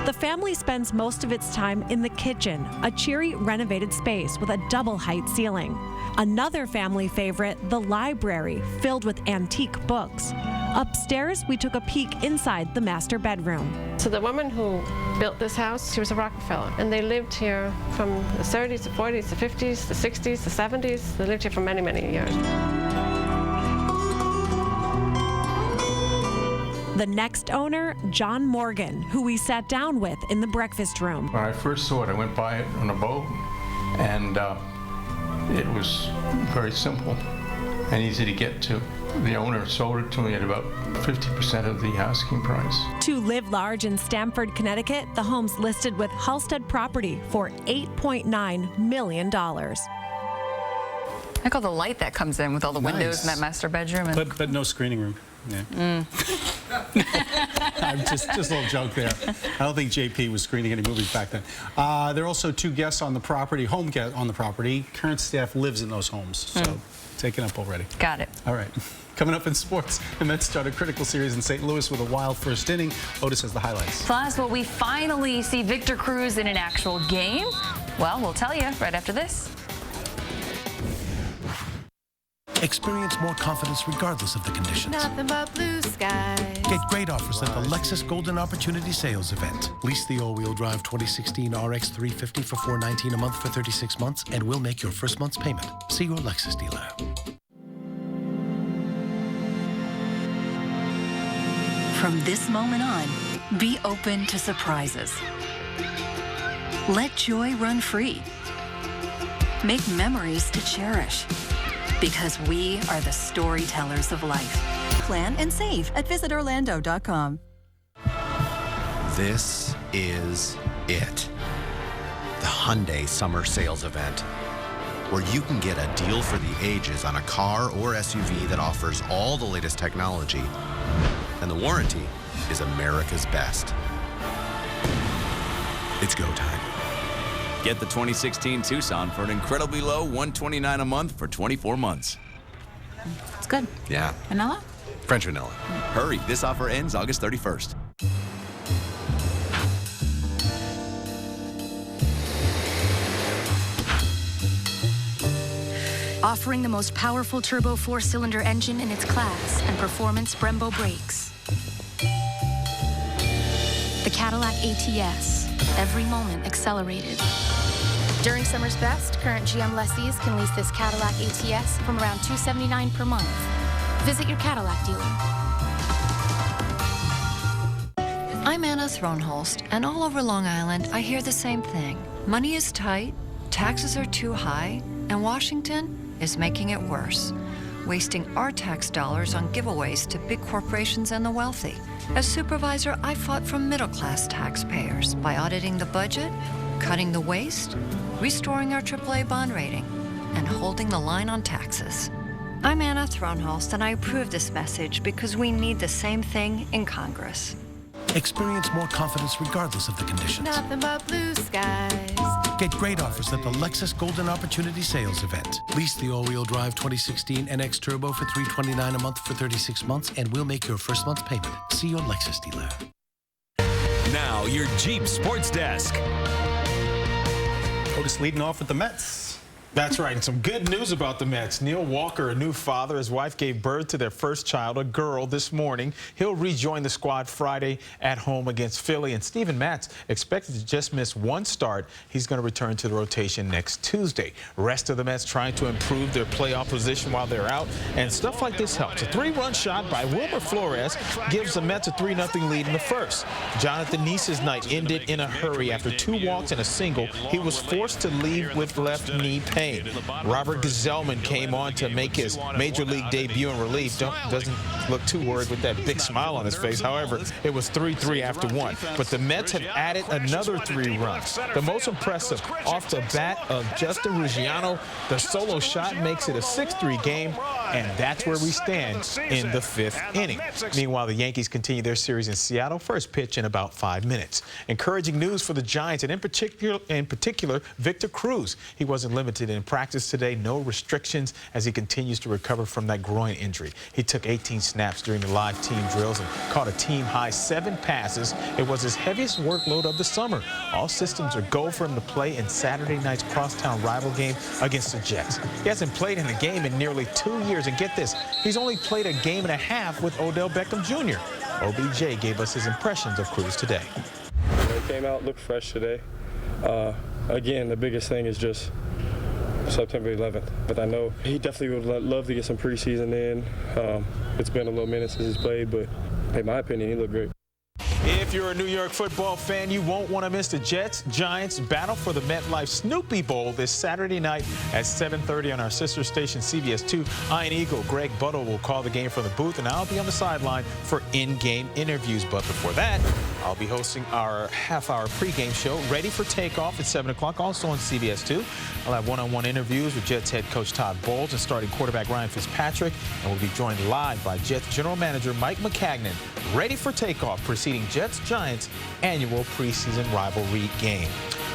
The family spends most of its time in the kitchen, a cheery renovated space with a double-height ceiling. Another family favorite, the library, filled with antique books. Upstairs, we took a peek inside the master bedroom. So the woman who built this house, she was a Rockefeller, and they lived here from the 30s, the 40s, the 50s, the 60s, the 70s. They lived here for many, many years. The next owner, John Morgan, who we sat down with in the breakfast room. When I first saw it, I went by it on a boat, and it was very simple and easy to get to. The owner sold it to me at about 50% of the asking price. To live large in Stamford, Connecticut, the home's listed with Halstead Property for $8.9 million. I like all the light that comes in with all the windows in that master bedroom. And But no screening room. Yeah. just a little joke there. I don't think JP was screening any movies back then. There are also 2 guests on the property, home guests on the property. Current staff lives in those homes, so taken up already. Got it. All right. Coming up in sports, the Mets start a critical series in St. Louis with a wild first inning. Otis has the highlights. Plus, will we finally see Victor Cruz in an actual game? Well, we'll tell you right after this. Experience more confidence regardless of the conditions. Nothing but blue skies. Get great offers at the Lexus Golden Opportunity Sales Event. Lease the all-wheel drive 2016 RX 350 for $419 a month for 36 months, and we'll make your first month's payment. See your Lexus dealer. From this moment on, be open to surprises. Let joy run free. Make memories to cherish. Because we are the storytellers of life. Plan and save at visitorlando.com. This is it. The Hyundai Summer Sales Event, where you can get a deal for the ages on a car or SUV that offers all the latest technology, and the warranty is America's best. It's go time. Get the 2016 Tucson for an incredibly low $129 a month for 24 months. It's good. Yeah. Vanilla? French vanilla. Hurry, this offer ends August 31st. Offering the most powerful turbo 4-cylinder engine in its class and performance Brembo brakes. The Cadillac ATS, every moment accelerated. During summer's best, current GM lessees can lease this Cadillac ATS from around $279 per month. Visit your Cadillac dealer. I'm Anna Thronholst, and all over Long Island, I hear the same thing. Money is tight, taxes are too high, and Washington is making it worse, wasting our tax dollars on giveaways to big corporations and the wealthy. As supervisor, I fought for middle-class taxpayers by auditing the budget, cutting the waste, restoring our AAA bond rating, and holding the line on taxes. I'm Anna Thronholst, and I approve this message because we need the same thing in Congress. Experience more confidence regardless of the conditions. Nothing but blue skies. Get great offers at the Lexus Golden Opportunity Sales Event. Lease the all-wheel drive 2016 NX Turbo for $329 a month for 36 months, and we'll make your first month's payment. See your Lexus dealer. Now, your Jeep Sports Desk. Otis leading off with the Mets. That's right, and some good news about the Mets. Neil Walker, a new father, his wife gave birth to their first child, a girl, this morning. He'll rejoin the squad Friday at home against Philly. And Steven Matz expected to just miss one start. He's going to return to the rotation next Tuesday. Rest of the Mets trying to improve their playoff position while they're out, and stuff like this helps. A 3-run shot by Wilmer Flores gives the Mets a 3-0 lead in the first. Jonathan Neese's night ended in a hurry. After 2 walks and a single, he was forced to leave with left knee pain. Robert Gazelman came on to make his major league debut in relief. Doesn't look too worried with that big smile on his face. However, it was 3-3 after 1. But the Mets have added another 3 runs. The most impressive off the bat of Justin Ruggiano. The solo shot makes it a 6-3 game, and that's where we stand in the 5th inning. Meanwhile, the Yankees continue their series in Seattle. First pitch in about 5 minutes. Encouraging news for the Giants, and in particular, Victor Cruz. He wasn't limited in practice today. No restrictions as he continues to recover from that groin injury. He took 18 snaps during the live team drills and caught a team-high 7 passes. It was his heaviest workload of the summer. All systems are go for him to play in Saturday night's crosstown rival game against the Jets. He hasn't played in a game in nearly 2 years, and get this, he's only played a game and a half with Odell Beckham Jr. OBJ gave us his impressions of Cruz today. He came out, looked fresh today. Again, the biggest thing is just September 11th, but I know he definitely would love to get some preseason in. It's been a little minute since he's played, but in my opinion, he looked great. If you're a New York football fan, you won't want to miss the Jets-Giants battle for the MetLife Snoopy Bowl this Saturday night at 7:30 on our sister station CBS2. Iron Eagle Greg Buttle will call the game from the booth, and I'll be on the sideline for in-game interviews. But before that, I'll be hosting our half-hour pregame show, Ready for Takeoff at 7 o'clock, also on CBS2. I'll have one-on-one interviews with Jets head coach Todd Bowles and starting quarterback Ryan Fitzpatrick, and we'll be joined live by Jets general manager Mike McCagnon. Ready for Takeoff, preceding Jets-Giants annual preseason rivalry game.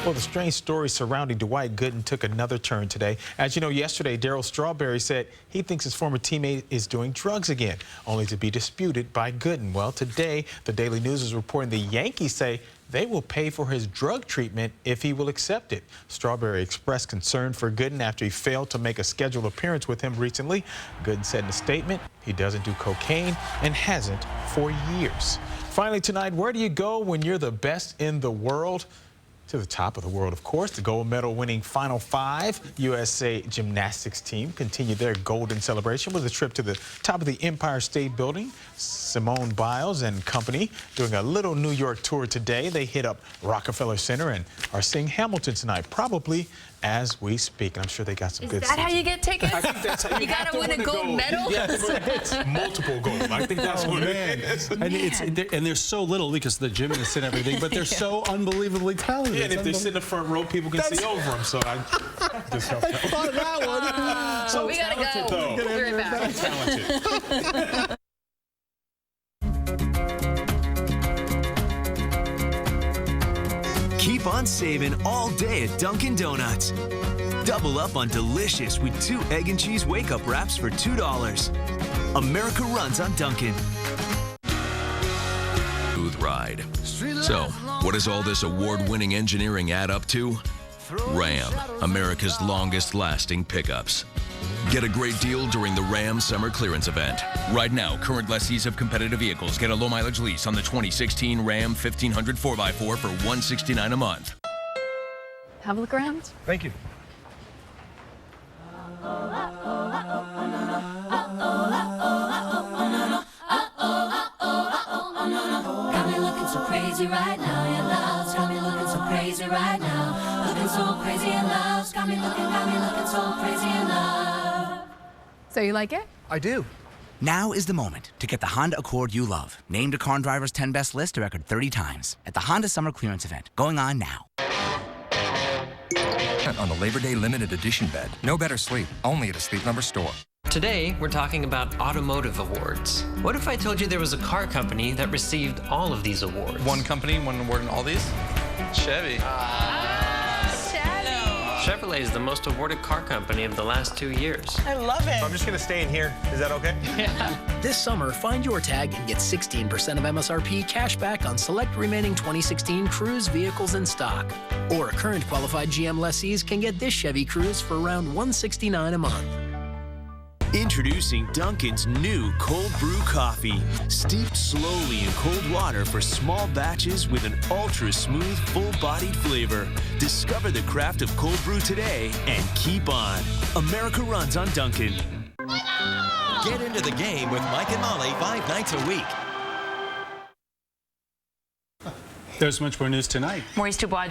Well, the strange story surrounding Dwight Gooden took another turn today. As you know, yesterday, Darryl Strawberry said he thinks his former teammate is doing drugs again, only to be disputed by Gooden. Well, today, the Daily News is reporting the Yankees say they will pay for his drug treatment if he will accept it. Strawberry expressed concern for Gooden after he failed to make a scheduled appearance with him recently. Gooden said in a statement he doesn't do cocaine and hasn't for years. Finally tonight, where do you go when you're the best in the world? To the top of the world, of course. The gold medal winning Final Five USA gymnastics team continued their golden celebration with a trip to the top of the Empire State Building. Simone Biles and company doing a little New York tour today. They hit up Rockefeller Center and are seeing Hamilton tonight, probably as we speak. And I'm sure they got some good Is that seats. how you get tickets? I think that's how you got to win a gold medal? Yes, multiple gold. I think that's what it is. And there's so little because of the gymnasts and everything, but they're so unbelievtably talented. Yeah, and if they sit in the front row, people can see over them. So I just helped out. I thought of that one. So we got to go. We'll be right back. Talented. Keep on saving all day at Dunkin' Donuts. Double up on delicious with 2 egg and cheese wake-up wraps for $2. America runs on Dunkin'. Smooth ride. So, what does all this award-winning engineering add up to? Ram, America's longest-lasting pickups. Get a great deal during the Ram Summer Clearance Event. Right now, current lessees of competitive vehicles get a low-mileage lease on the 2016 Ram 1500 4x4 for $169 a month. Have a look around. Thank you. Got me looking so crazy right now, your love's got me looking so crazy right now. Looking so crazy in love, got me looking so crazy in love. So you like it? I do. Now is the moment to get the Honda Accord you love. Named a Car Driver's 10 Best list a record 30 times at the Honda Summer Clearance Event, going on now. On the Labor Day limited edition bed. No better sleep, only at a Sleep Number store. Today, we're talking about automotive awards. What if I told you there was a car company that received all of these awards? One company, one award in all these? Chevy. Chevrolet is the most awarded car company of the last 2 years. I love it. So I'm just going to stay in here. Is that okay? Yeah. This summer, find your tag and get 16% of MSRP cash back on select remaining 2016 Cruze vehicles in stock. Or current qualified GM lessees can get this Chevy Cruze for around $169 a month. Introducing Dunkin's new cold brew coffee. Steeped slowly in cold water for small batches with an ultra-smooth, full-bodied flavor. Discover the craft of cold brew today and keep on. America runs on Dunkin'. Get into the game with Mike and Molly 5 nights a week. There's much more news tonight. Maurice Dubois